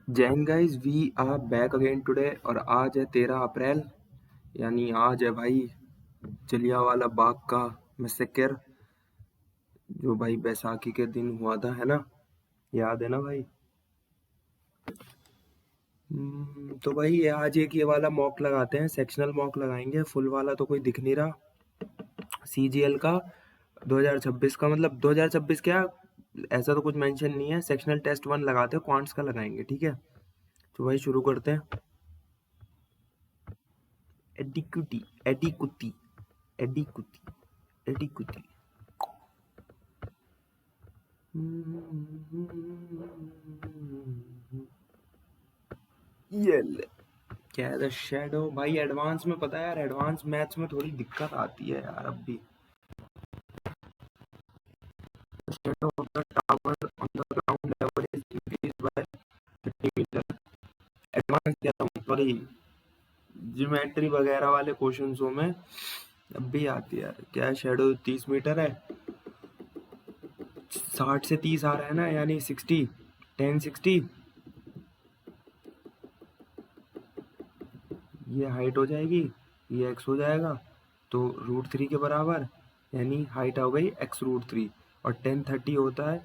Jain guys we are back again today और आज है 13 अप्रैल। यानी आज है भाई जलियांवाला बाग का मैसेकर, जो भाई बैसाखी के दिन हुआ था, है ना? याद है ना भाई? तो भाई आज एक ये वाला मॉक लगाते हैं, सेक्शनल मॉक लगाएंगे। फुल वाला तो कोई दिख नहीं रहा। सीजीएल का 2026 का, मतलब 2026 क्या, ऐसा तो कुछ मेंशन नहीं है। सेक्शनल टेस्ट 1 लगाते हैं, क्वांट्स का लगाएंगे, ठीक है? तो भाई शुरू करते हैं। एडिक्यूटी एडिकुटी एडिकुटी एडिकुटी। ये ले, क्या है द शैडो भाई। एडवांस में पता है यार, एडवांस मैथ्स में थोड़ी दिक्कत आती है यार अब भी। Shadow of the tower on the ground level is increased by 30 metre. Advance क्या था, सॉरी, ज्योमेट्री वगैरह वाले क्वेश्चंसों में अब भी आती है यार। क्या है, शैडो 30 मीटर है, 60 से 30 आ रहा है ना, यानी 60, 1060। ये हाइट हो जाएगी, ये एक्स हो जाएगा, तो √3 के बराबर, यानी हाइट हो गई x√3। और 1030 होता है,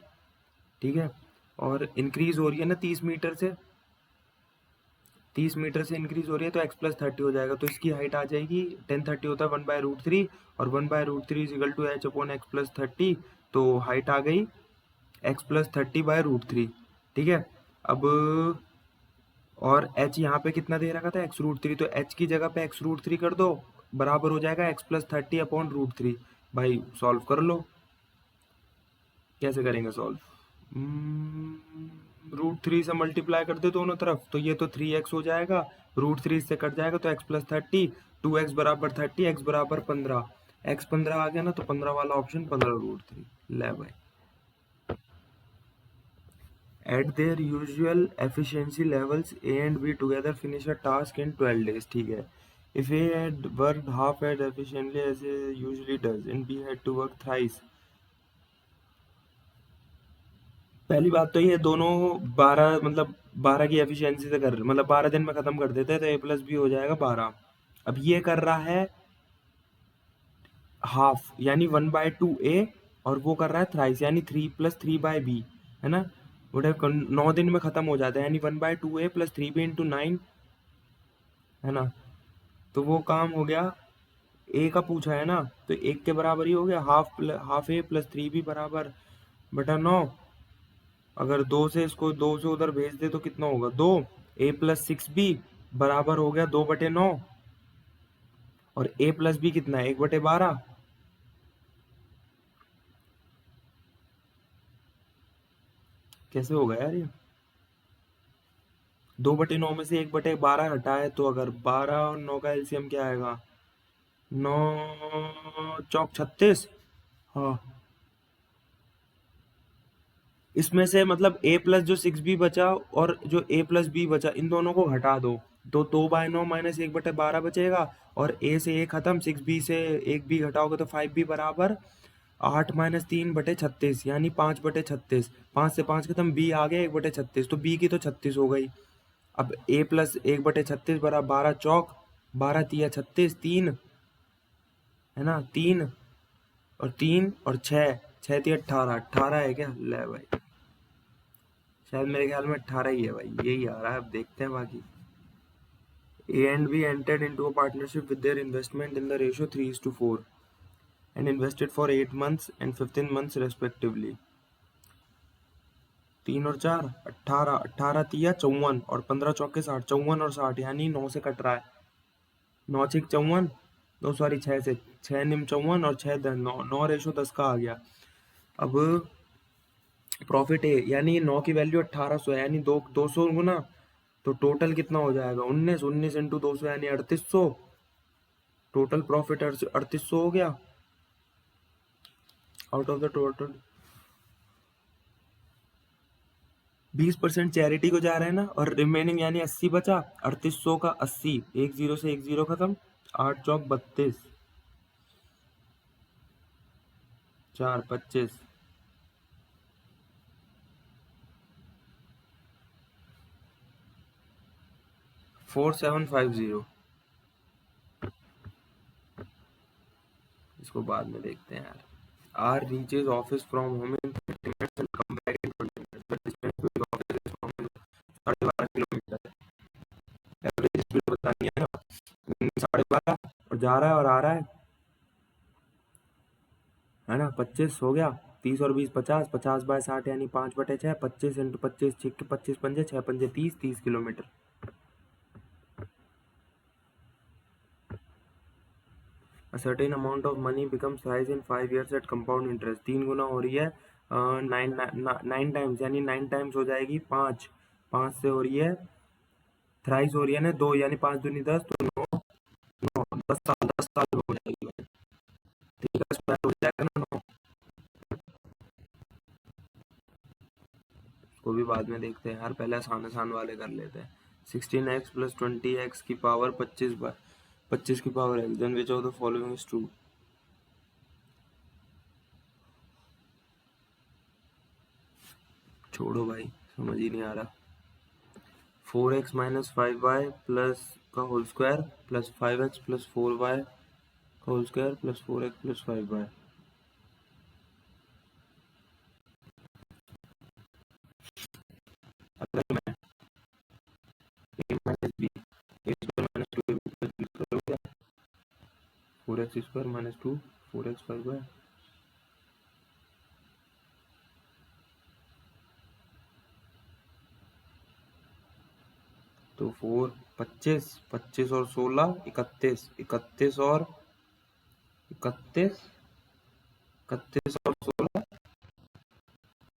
ठीक है? और इंक्रीज हो रही है ना 30 मीटर से, 30 मीटर से इंक्रीज हो रही है, तो x+30 हो जाएगा। तो इसकी हाइट आ जाएगी, 1030 होता है 1/√3, और 1/√3 इज इक्वल टू h/x+30। तो हाइट आ गई x+30/√3, ठीक है? अब और h यहाँ पे कितना दे रखा था, x√3, तो h की जगह पे x√3 कर दो, बराबर हो जाएगा x+30/√3। भाई सॉल्व कर लो। कैसे करेंगे सॉल्व? √3 से मल्टीप्लाई कर दो दोनों तरफ, तो ये तो 3x हो जाएगा, √3 से कट जाएगा, तो x+30, 2x बराबर 30, x बराबर 15, x 15 आ गया ना, तो 15 वाला ऑप्शन, 15√3। ले भाई। At their usual efficiency levels, A and B together finish a task in 12 days. ठीक है? If A had worked half as efficiently as A usually does, and B had to work thrice. पहली बात तो ये दोनों 12, मतलब 12 की efficiency से कर, मतलब 12 दिन में खत्म कर देते हैं, तो A+B हो जाएगा 12। अब ये कर रहा है हाफ, यानी 1/2A, और वो कर रहा है थ्राइस, यानी 3+3/B, है ना? वो 9 दिन में खत्म हो जाता है, यानी 1/2A + 3B × 9, है ना? तो वो काम हो गया। ए का पूछा है ना, तो 1 के बराबर ही हो गया, हाफ ए + 3B बराबर बटा 9। अगर 2 से इसको 2 से उधर भेज दे तो कितना होगा, 2 A + 6B बराबर हो गया 2/9। और A + B कितना है, 1/12। कैसे होगा यार ये? 2/9 में से 1/12 हटाए, तो अगर 12 और 9 का एलसीएम क्या आएगा, 9 चौक 36। हाँ, इसमें से मतलब A+ जो 6B बचा और जो A+B बचा, इन दोनों को घटा दो, तो 2/9 - 1/12 बचेगा। और A से A खत्म, 6B से 1B घटाओगे तो 5B बराबर 8 - 3/36, यानी 5/36। 5 से 5 खत्म, B आ गया 1/36, तो B की तो 36 हो गई। अब A + 1/36 बराबर 12 चौक, 12 तिया 36, 3, है ना? 3 और 3 और 6, 6 तिया 18, 18 है क्या? ले भाई, शायद मेरे ख्याल में 18 ही है भाई, यही आ रहा है। अब देखते हैं बाकी। A and B entered into a partnership with their investment in the ratio 3:4 and invested for 8 months and 15 months respectively. 3 और 4 18, 18 तिया 54, और 15 चौके 60, 54 और 60, यानी 9 से कट रहा है। 9 6 54, दो सॉरी 6 से, 6 निम 54 और 6 10, 9, 9:10 का आ गया। अब प्रॉफिट है, यानी 9 की वैल्यू 1800 है, यानी 200 गुना, तो टोटल कितना हो जाएगा, 19, 19 × 200 यानी 3800। टोटल प्रॉफिट 3800 हो गया out of the total. 20% charity को जा रहा है ना, और रिमेनिंग यानी 80 बचा। 3800 का 80, 1 0 से 1 0 खत्म, 8 चौक 32, 4 25, . 4750। इसको बाद में देखते हैं यार। R reaches office from home in 30 minutes and come back in 20 minutes. The distance to his office is from his 12.5 kilometre. Average speed बतानी है ना, 12.5 और जा रहा है और आ रहा है ना। 25 हो गया, 30 और 20 50, 50/60 यानी 5/6, 25 × 25 6 25 पंजे 6 पंजे 30, 30 kilometre. A certain amount of money becomes thrice in 5 years at compound interest। 3 गुना हो रही है 9 टाइम्स, यानी 9 टाइम्स हो जाएगी 5, 5 से हो रही है थ्राइस हो रही है ना 2, यानी 5 दूनी 10 तो 9, 9 10 साल हो जाएगी। ठीक है, स्क्वायर हो जाएगा ना 9। उसको भी बाद में देखते हैं यार, पहले आसान आसान वाले कर लेते हैं। 16x + 20x की पावर 25 की power x, then which of the following is true. छोड़ो भाई, समझ ही नहीं आ रहा। 4x - 5y प्लस का whole square plus 5x + 4y का whole square plus 4x + 5y। अगर मैं a - b a² - 2ab + b² हो गया 4x² - 2 4x 5y। तो 4 25 25 और 16 31 31 और 31 31 और 16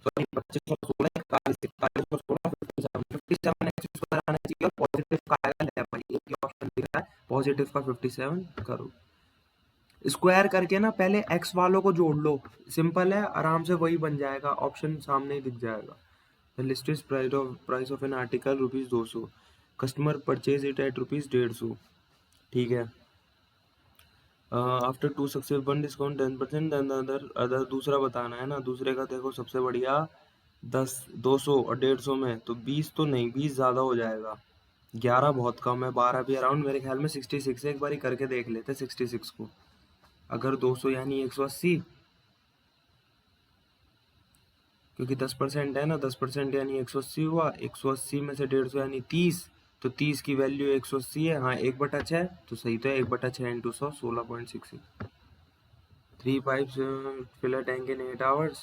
सॉरी 25 और 16 41 41 और 16 57 x² आना चाहिए और पॉजिटिव का आएगा 11। एक ही ऑप्शन दिख रहा है पॉजिटिव का 57 करो। स्क्वायर करके ना पहले x वालों को जोड़ लो, सिंपल है, आराम से वही बन जाएगा, ऑप्शन सामने ही दिख जाएगा। The listed price of an article ₹200, customer purchase it at ₹150। ठीक है, after 2 success 1 discount 10%, then other दूसरा बताना है ना। दूसरे का देखो सबसे बढ़िया 10 200 और 150 में तो 20 तो नहीं, 20 ज़्यादा हो जाएगा, 11 बहुत कम है, 12 भी अराउंड मेरे ख्याल में 66 है। एक बार करके देख लेते 66 को। अगर 200 यानी 180, क्योंकि 10% है ना, 10% यानी 180 हुआ, 180 में से 150 यानी 30, तो 30 की वैल्यू 180 है। हाँ 1/6 तो सही तो है, 1/6 × 100 16.66। 3 pipes fill a tank in 8 hours।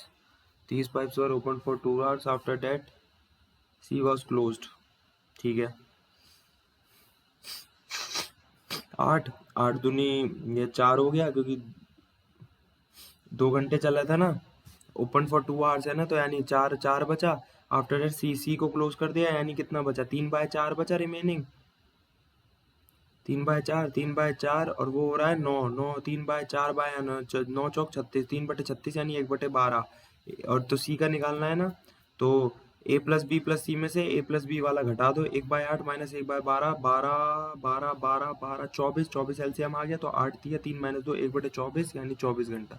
These pipes were opened for 2 hours, after that sea was closed। ठीक है, 8 8 दूनी ये 4 हो गया, क्योंकि 2 घंटे चला था ना, ओपन फॉर 2 आवर्स है ना, तो यानी 4 4 बचा। आफ्टर दैट सी को क्लोज कर दिया, यानी कितना बचा 3/4 बचा रिमेनिंग, 3/4 और वो हो रहा है 9 9 3/4 9 चौक 36, 3/36 यानी 1/12। और तो सी का निकालना है ना, तो a + b + c में से a + b वाला घटा दो, 1/8 - 1/12 12 12 12 12 24 24 एलसीएम आ गया, तो 8 दिया 3 - 2 1/24 यानी 24 घंटा।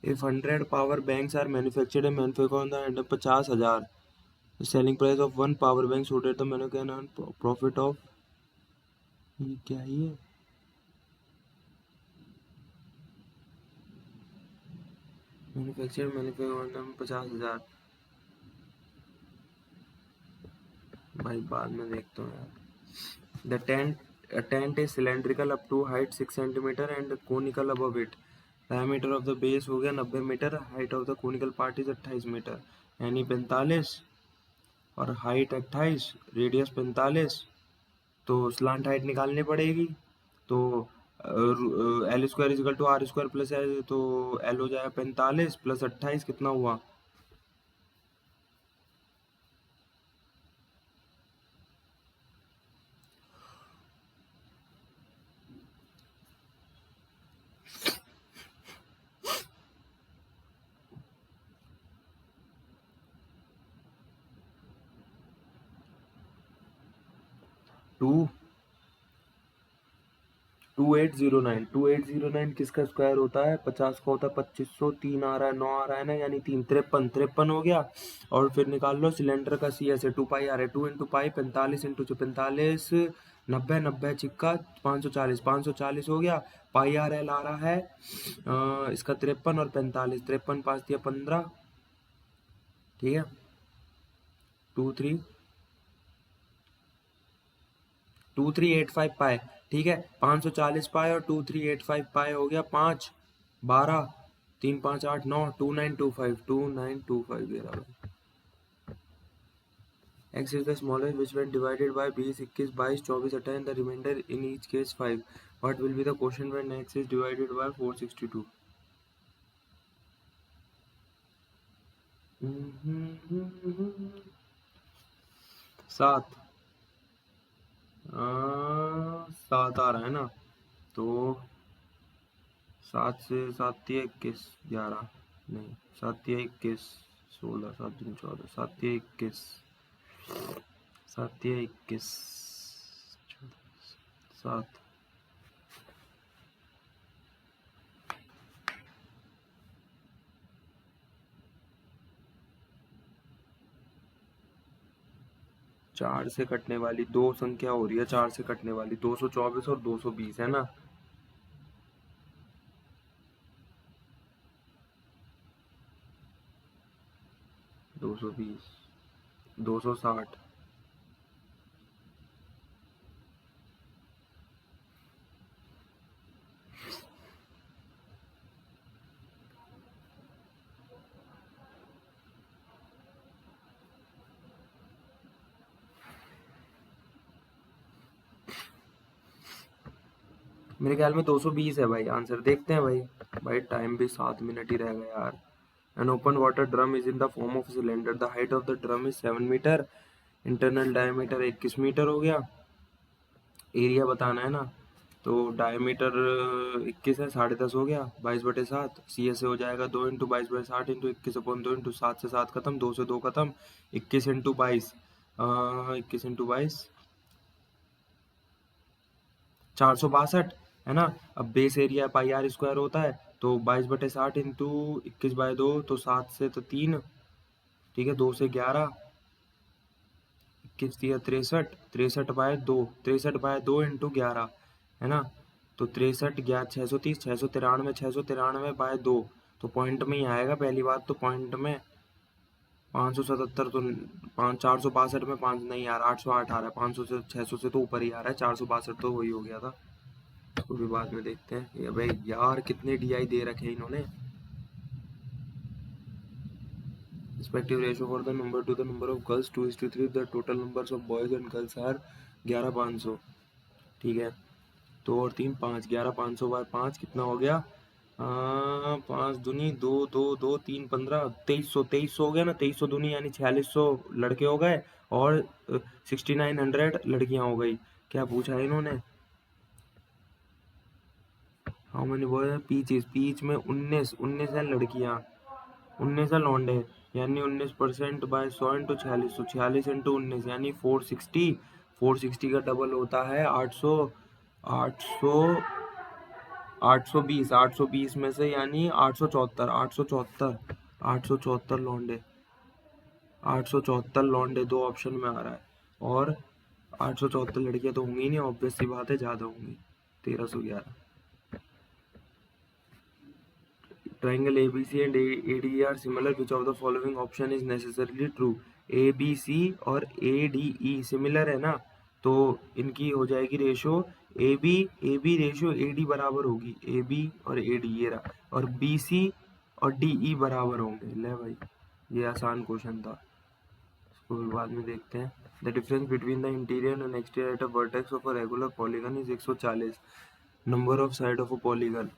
If 100 power banks are manufactured and manufactured on the end of 50,000, the selling price of one power bank sold at the manufacturer can earn profit of, ये क्या है ये, मैन्युफैक्चर on them 50,000। भाई बाद में देखता हूँ यार। The tent is cylindrical up to height 6 centimeter and conical above it। Diameter of the base हो गया 90 metre, height of the conical part is 28 metre, यानी 45, और हाइट 28, रेडियस 45, तो स्लांट हाइट निकालनी पड़ेगी। तो L² = R² प्लस L, तो L हो जाएगा 45 + 28 कितना हुआ, 2 2809 किसका स्क्वायर होता है? 50 का होता है 2500, 3 आ रहा है, 9 आ रहा है ना, यानी 3 53 हो गया। और फिर निकाल लो सिलेंडर का सी एस है, 2 पाई आ रहा है, 2 इंटू पाई 45 इंटू 45 90 90 चिक्का 540 हो गया। पाई आर एल आ रहा है इसका 53 और 45, 53 5 दिया 15, ठीक है, 2385 पाए, ठीक है, 540 पाए और 2385 पाए हो गया 5 12 3 5 8 9 2925 दे रहा है। X is the smallest which when divided by 20 21 22 24 28 the remainder in each case 5. What will be the quotient when X is divided by 462? सात सात आ रहा है ना, तो 7 से 7 तिया 21 11 नहीं 7 तिया 21 16 7 दूनी 14 7 तिया 21 7 तिया 21 7 4 से कटने वाली दो संख्या हो रही है, 4 से कटने वाली 224 और 220 है ना। दो सौ बीस 260 मेरे ख्याल में 220 है भाई आंसर। देखते हैं भाई, भाई टाइम भी 7 मिनट ही रह गया यार। An open water drum is in the form of a cylinder. The height of the drum is 7 metre, internal diameter 21 metre हो गया। एरिया बताना है ना, तो डायमीटर 21 है, 10.5 हो गया, 22/7 सी एस से हो जाएगा 2 इंटू 22/60 इंटू 21/2 इंटू 7 से 7 खत्म, 2 से 2 खत्म, 21 इंटू 22 21 इंटू 22 462 है ना। अब base area pi r square होता है, तो 22/60 इंटू 21/2 तो 7 से तो 3, ठीक है, 2 से 11 21 दिया 63, 63/2 63/2 इंटू 11 है ना, तो 63 11 630 693 693/2 तो पॉइंट में ही आएगा पहली बात, तो पॉइंट में 577 तो 462 में 5 नहीं आ रहा, 808 आ रहा है, 500 से 600 से तो ऊपर ही आ रहा है, 462 तो वही हो गया था। उसको भी बाद में देखते हैं। ये भाई यार कितने डीआई दे रखे हैं इन्होंने। Respective ratio for the number to the number of girls 2:3, the total numbers of boys and girls are 11,500, ठीक है, 2 और 3 5 11,500 बाय 5 कितना हो गया, 5 दूनी 2 2 2 3 15 2300 हो गया ना, 2300 दूनी यानी 4600 लड़के हो गए और 6900 लड़कियां हो गई। क्या पूछा है इन्होंने, हाउ मेनी बॉयज पीच पीच में 19 है लड़कियां, 19 है लौंडे, यानी 19% बाय 100 इंटू 46, 46 इंटू 19 यानी 460, 460 का डबल होता है 800, 800 820, 820 में से यानी 874 874 874 लौंडे, 874 लौंडे दो ऑप्शन में आ रहा है, और 874 लड़कियां तो होंगी नहीं, ऑब्वियस सी बात है ज्यादा होंगी, 1311। Triangle ABC and ADE are similar. Which of the following option is necessarily true? ABC और ADE सिमिलर है ना, तो इनकी हो जाएगी रेशो AB रेशो AD बराबर होगी, AB और AD ये रहा, और BC और DE बराबर होंगे। ले भाई ये आसान क्वेश्चन था, इसको भी बाद में देखते हैं। The difference between the interior and exterior at a vertex of a regular polygon is 140. Number of side of a polygon,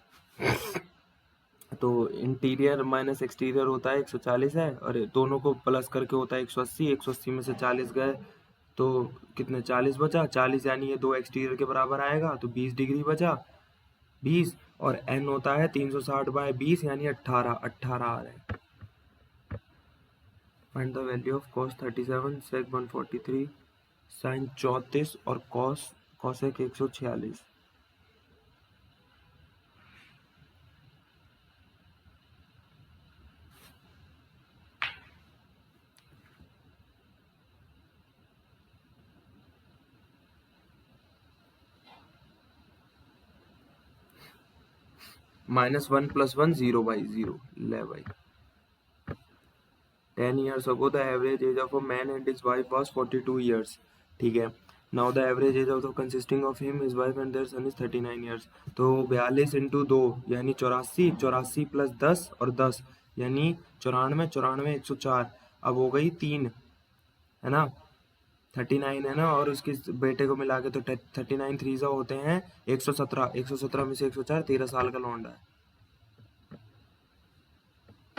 तो इंटीरियर माइनस एक्सटीरियर होता है 140 है, और दोनों को प्लस करके होता है 180, 180 में से 40 गए तो कितने 40 बचा, 40 यानी ये दो एक्सटीरियर के बराबर आएगा, तो 20 डिग्री बचा 20, और एन होता है 360/20 यानी 18 आ रहा है। Find the value of cos 37 sec 143 sin 34 और cosec 146। -1 + 1 0/0 ले भाई। 10 years ago the average age of a man and his wife was 42 years, ठीक है। Now the average age of the consisting of him, his wife and their son is 39 years। तो 42 into 2 यानी 84, 84 plus 10 और 10 यानी 94, 94 104। अब हो गई 3, है ना, 39 है ना, और उसके बेटे को मिला के तो 39 3 होते हैं 117, 117 में से 104, 13 साल का लौंडा है।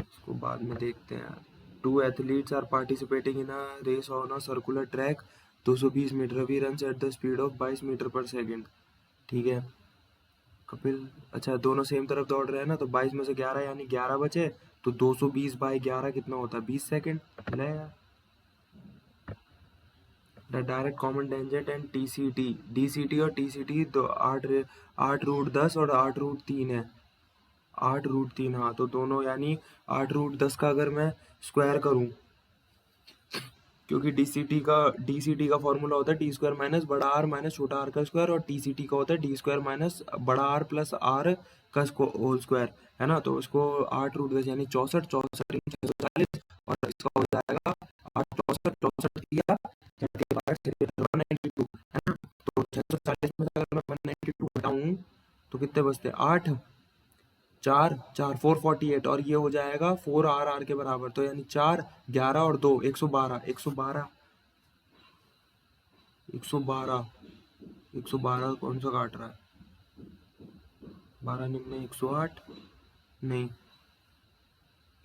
इसको बाद में देखते हैं। 2 athletes are participating in a race on a circular track, 220 metre. अभी run at the speed of 22 metre per second, ठीक है। कपिल, अच्छा दोनों सेम तरफ दौड़ रहे हैं ना, तो 22 में से 11 यानी 11 बचे, तो 220/11 कितना होता है, 20 सेकेंड। ले यार। The direct common tangent and TCT, DCT और टीसीटी दो 8√10 और 8√3 है। 8√3, हाँ, तो दोनों यानी 8√10 का अगर मैं स्क्वायर करूं, क्योंकि डीसीटी का फॉर्मूला होता है टी स्क्वायर माइनस बड़ा आर माइनस छोटा आर का स्क्वायर, और टीसीटी का होता है डी स्क्वायर माइनस बड़ा आर प्लस आर का होल स्क्वायर, है ना। तो इसको 8√10 यानी 64, 64 640, और इसका हो जाएगा 8 64 64 दिया 192, है ना। तो 640 में अगर मैं 192 हटाऊं तो कितने बचते, 8 4 4 448, और ये हो जाएगा 4 के बराबर, तो यानी 4 11 और 2 112 112 112 112 कौन सा काट रहा है, 12 निम्न 108 नहीं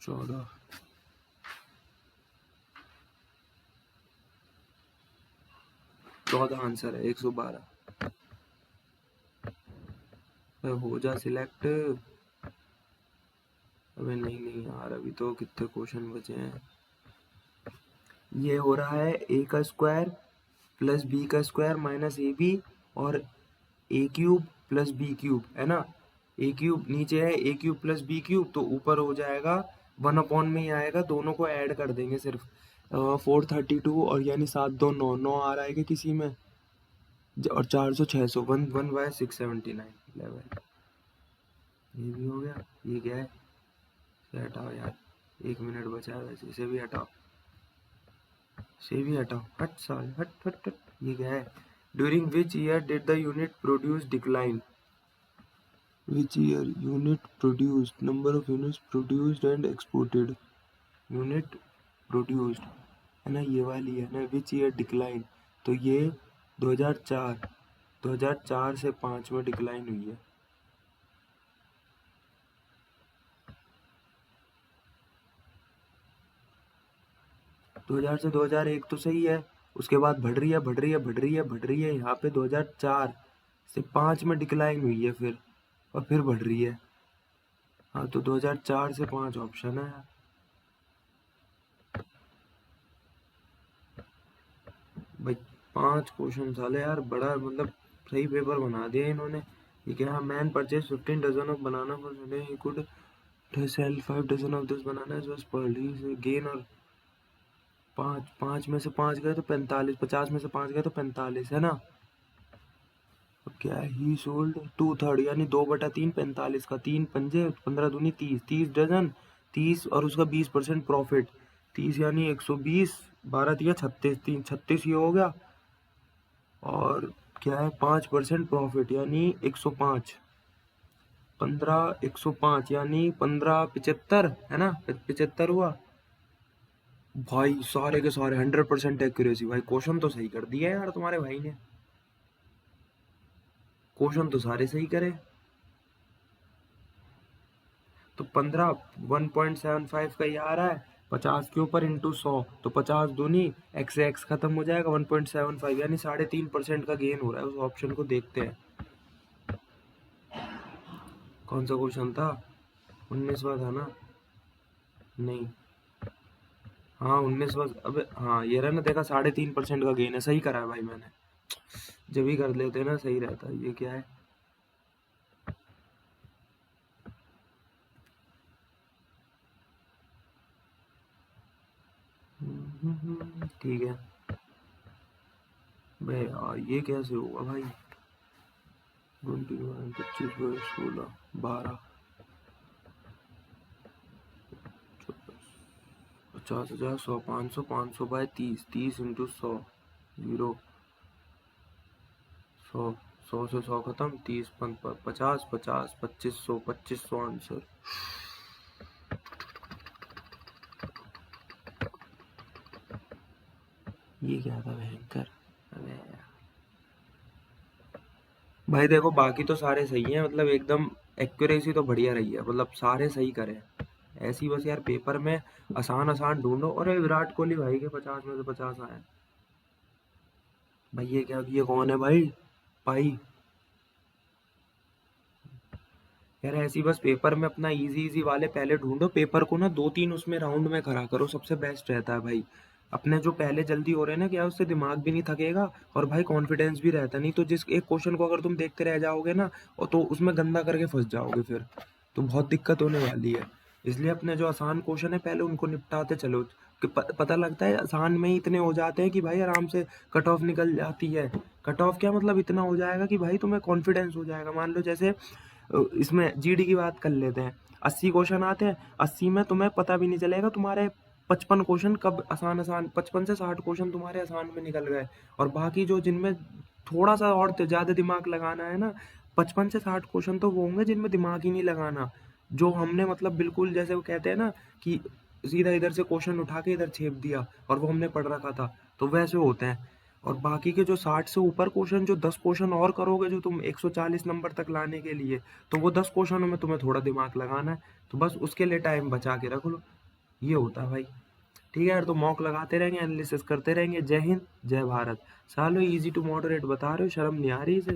14, 14 आंसर है 112। हो जा सिलेक्ट। अबे नहीं नहीं यार, अभी तो कितने क्वेश्चन बचे हैं। ये हो रहा है a का स्क्वायर प्लस b का स्क्वायर माइनस ab और a³ प्लस b³ है ना। a³ नीचे है, a³ प्लस b³ तो ऊपर हो जाएगा 1 में ही आएगा, दोनों को ऐड कर देंगे सिर्फ। 432 और यानी 7 2 9 9 आ रहा है किसी में, और 400 600 1/679 11। ये भी हो गया। ये क्या है, इसे हटाओ यार, 1 मिनट बचा है वैसे, इसे भी हटाओ, इसे भी हटाओ, हट साल हट हट हट। ये क्या है, during which year did the unit produce decline, which year unit produced, number of units produced and exported, unit produced, है ना, ये वाली है ना, which year decline, तो ये 2004, 2004 से 5 में डिक्लाइन हुई है। दो हजार से 2001 तो सही है, उसके बाद बढ़ रही है बढ़ रही है बढ़ रही है बढ़ रही है, यहाँ पे 2004 से 5 में डिक्लाइन हुई है फिर, और फिर बढ़ रही है। हाँ, तो 2004 से 5 ऑप्शन है। भाई 5 क्वेश्चन साले यार, बड़ा मतलब सही पेपर बना दिया इन्होंने। ये क्या, man purchase 15 dozen of banana for today, he could sell 5 dozen of this banana is was पर्ल, ही गेन, और 5 में से 5 गए तो 45, 50 में से 5 गए तो 45, है ना। अब क्या है, ही सोल्ड 2/3 यानी 2/3 45 का, 3 पंजे 15 दूनी 30, 30 डजन 30 और उसका 20% प्रॉफिट, 30 यानी 120, 12 दिया 36, 3 36 ये हो गया। और क्या है, 5% प्रॉफिट यानी 105, 15 105 यानी 15 75, है ना, 75 हुआ। भाई सारे के सारे 100% एक्यूरेसी, भाई क्वेश्चन तो सही कर दिया यार तुम्हारे भाई ने, क्वेश्चन तो सारे सही करे। तो 15 1.75 का ये आ रहा है, 50 के ऊपर इंटू 100, तो 50 दूनी एक्स से एक्स खत्म हो जाएगा, 1.75 यानी 3.5% का गेन हो रहा है। उस ऑप्शन को देखते हैं, कौन सा क्वेश्चन था, 19वां था ना, नहीं, हाँ 19वां, अबे हाँ ये रहा ना, देखा 3.5% का गेन है, सही करा है भाई मैंने, जब ही कर लेते ना सही रहता। ये क्या है, ठीक है भाई यार, ये कैसे होगा भाई, 21 25 22 16 12 50,000 100 500 500 बाय 30 30 इंटू 100 0 100 100 से 100 खत्म 30 50 50 2500 2500 आंसर। ये क्या था भयंकर। अबे भाई देखो बाकी तो सारे सही हैं, मतलब एकदम एक्यूरेसी तो बढ़िया रही है, मतलब सारे सही करे। ऐसी बस यार पेपर में आसान आसान ढूंढो। और विराट कोहली भाई के 50 में से 50 आए। भाई ये क्या, ये कौन है भाई? भाई यार ऐसी बस पेपर में अपना इजी इजी वाले पहले ढूंढो, पेपर को ना 2-3 उसमें राउंड में करा करो, सबसे बेस्ट रहता है भाई। अपने जो पहले जल्दी हो रहे हैं ना, क्या उससे दिमाग भी नहीं थकेगा और भाई कॉन्फिडेंस भी रहता नहीं। तो जिस एक क्वेश्चन को अगर तुम देखते रह जाओगे ना, और तो उसमें गंदा करके फंस जाओगे फिर, तो बहुत दिक्कत होने वाली है। इसलिए अपने जो आसान क्वेश्चन है पहले उनको निपटाते चलो, कि पता लगता है आसान में ही इतने हो जाते हैं कि भाई आराम से कट ऑफ निकल जाती है। कट ऑफ क्या मतलब, इतना हो जाएगा कि भाई तुम्हें कॉन्फिडेंस हो जाएगा। मान लो जैसे इसमें जीडी की बात कर लेते हैं, 80 क्वेश्चन आते हैं, 80 में तुम्हें पता भी नहीं चलेगा तुम्हारे 55 क्वेश्चन कब आसान आसान, 55 से 60 क्वेश्चन तुम्हारे आसान में निकल गए। और बाकी जो जिनमें थोड़ा सा और ज्यादा दिमाग लगाना है ना, 55 से 60 क्वेश्चन तो वो होंगे जिनमें दिमाग ही नहीं लगाना। जो हमने मतलब बिल्कुल जैसे वो कहते हैं ना कि सीधा इधर से क्वेश्चन उठा के इधर छेप दिया और वो हमने पढ़ रखा था, तो वैसे होते हैं। और बाकी के जो 60 से ऊपर क्वेश्चन, जो 10 क्वेश्चन और करोगे जो तुम 140 नंबर तक लाने के लिए, तो वो 10 क्वेश्चनों में तुम्हें थोड़ा दिमाग लगाना है। तो बस उसके लिए टाइम बचा के रख लो। ये होता है भाई। ठीक है यार, तो मॉक लगाते रहेंगे, एनालिसिस करते रहेंगे। जय हिंद, जय भारत। सालो इजी टू मॉडरेट बता रहे हो, शर्म नहीं आ रही इसे?